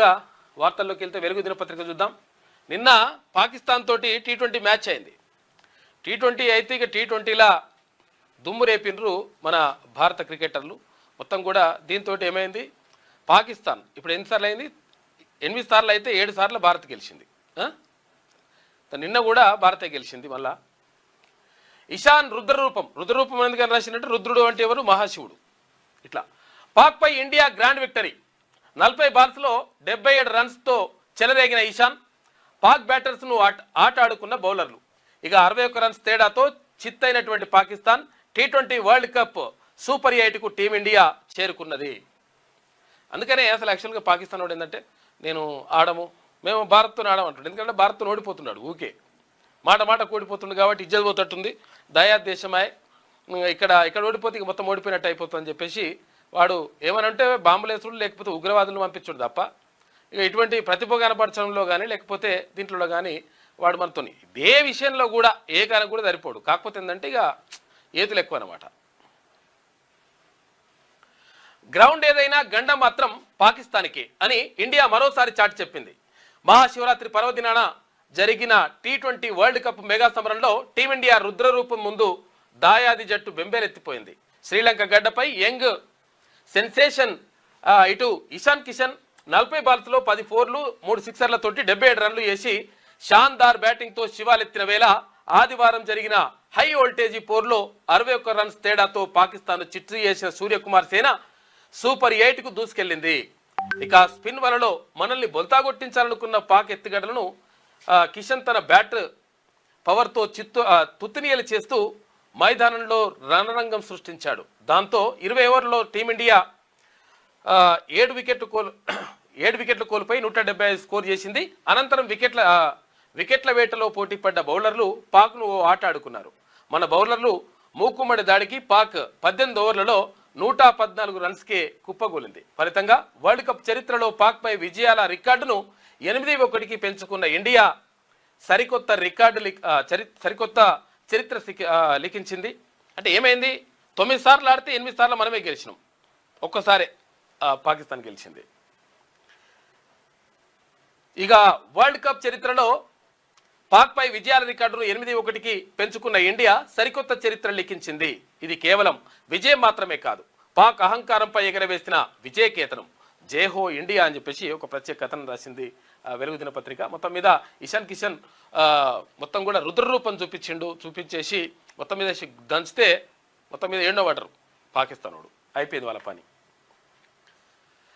ముందుగా వార్తల్లోకి వెళ్తే వెలుగు దినపత్రిక చూద్దాం. నిన్న పాకిస్తాన్ తోటి టీ20 మ్యాచ్ అయింది. టీ20 అయితే ఇక టీ20లా దుమ్ము రేపినరు మన భారత క్రికెటర్లు మొత్తం కూడా. దీంతో ఏమైంది, పాకిస్తాన్ ఇప్పుడు ఎన్నిసార్లు అయింది, 8 సార్లు అయితే 7 సార్లు భారత్ గెలిచింది. నిన్న కూడా భారతే గెలిచింది. మళ్ళా ఇషాన్ రుద్రరూపం ఎందుకని రాసినట్టు, రుద్రుడు అంటే ఎవరు, మహాశివుడు. ఇట్లా పాక్పై ఇండియా గ్రాండ్ విక్టరీ. 40 బాల్స్లో 77 రన్స్తో చెలరేగిన ఇషాన్, పాక్ బ్యాటర్స్ను ఆట ఆడుకున్న బౌలర్లు. ఇక 61 రన్స్ తేడాతో చిత్తైనటువంటి పాకిస్తాన్ టీ20 వరల్డ్ కప్ సూపర్ 8కు టీమిండియా చేరుకున్నది. అందుకనే అసలు యాక్చువల్గా పాకిస్తాన్ వాడు ఏంటంటే, నేను మేము భారత్తో ఆడమంటాడు. ఎందుకంటే భారత్తో ఓడిపోతున్నాడు, ఊకే మాట ఓడిపోతుంది కాబట్టి ఇజ్జత్ పోతట్టుంది. దయా దేశమాయ్, ఇక్కడ ఓడిపోతే ఇక మొత్తం ఓడిపోయినట్టు అయిపోతుందని చెప్పేసి వాడు ఏమనంటే బాంబులేసుడు లేకపోతే ఉగ్రవాదులు పంపించుడు తప్ప ఇక ఇటువంటి ప్రతిభ కనపరచడంలో కానీ లేకపోతే దీంట్లో కానీ వాడు మనతో ఇదే విషయంలో కూడా ఏ కారణం కూడా సరిపోడు. కాకపోతే ఏంటంటే ఇక ఏతులు ఎక్కువ అనమాట. గ్రౌండ్ ఏదైనా గండం మాత్రం పాకిస్తాన్కి అని ఇండియా మరోసారి చాటి చెప్పింది. మహాశివరాత్రి పర్వదినాన జరిగిన టీ20 వరల్డ్ కప్ మెగా సమరంలో టీమిండియా రుద్రరూపం ముందు దాయాది జట్టు బెంబేలెత్తిపోయింది. శ్రీలంక గడ్డపై యంగ్ సెన్సేషన్ ఇటు ఇషాన్ కిషన్ 40 బాల్స్లో 10 ఫోర్లు 3 సిక్సర్లతోటి 77 రన్లు వేసి షాన్దార్ బ్యాటింగ్తో శివాలెత్తిన వేళ ఆదివారం జరిగిన హై వోల్టేజీ పోర్లో 61 రన్స్ తేడాతో పాకిస్తాన్ చిట్టు చేసిన సూర్యకుమార్ సేన సూపర్ 8కు దూసుకెళ్లింది. ఇక స్పిన్ వలలో మనల్ని బొల్తాగొట్టించాలనుకున్న పాక్ ఎత్తుగడలను కిషన్ తన బ్యాట్ పవర్తో తుత్తినియలు చేస్తూ మైదానంలో రణరంగం సృష్టించాడు. దాంతో 20 ఓవర్లలో టీమిండియా 7 వికెట్లు కోల్పోయి 175 స్కోర్ చేసింది. అనంతరం వికెట్ల వేటలో పోటీపడ్డ బౌలర్లు పాక్ను ఆట ఆడుకున్నారు. మన బౌలర్లు మూకుమ్మడి దాడికి పాక్ 18 ఓవర్లలో 114 రన్స్కే కుప్పగూలింది. ఫలితంగా వరల్డ్ కప్ చరిత్రలో పాక్పై విజయాల రికార్డును 8-1కి పెంచుకున్న ఇండియా సరికొత్త చరిత్ర లిఖించింది. అంటే ఏమైంది, 9 సార్లు ఆడితే 8 సార్లు మనమే గెలిచినాం, ఒక్కసారి పాకిస్తాన్ గెలిచింది. ఇక వరల్డ్ కప్ చరిత్రలో పాక్పై విజయాల రికార్డును 8-1కి పెంచుకున్న ఇండియా సరికొత్త చరిత్ర లిఖించింది. ఇది కేవలం విజయం మాత్రమే కాదు, పాక్ అహంకారంపై ఎగరవేసిన విజయకేతనం. జేహో ఇండియా అని చెప్పేసి ఒక ప్రత్యేక కథనం రాసింది వెలుగు దినపత్రిక. మొత్తం మీద ఇషాన్ కిషన్ మొత్తం కూడా రుద్రరూపం చూపించేసి మొత్తం మీద దంచితే మొత్తం మీద 7వ ఆర్డర్ పాకిస్తాన్ వాడు అయిపోయింది వాళ్ళ పని.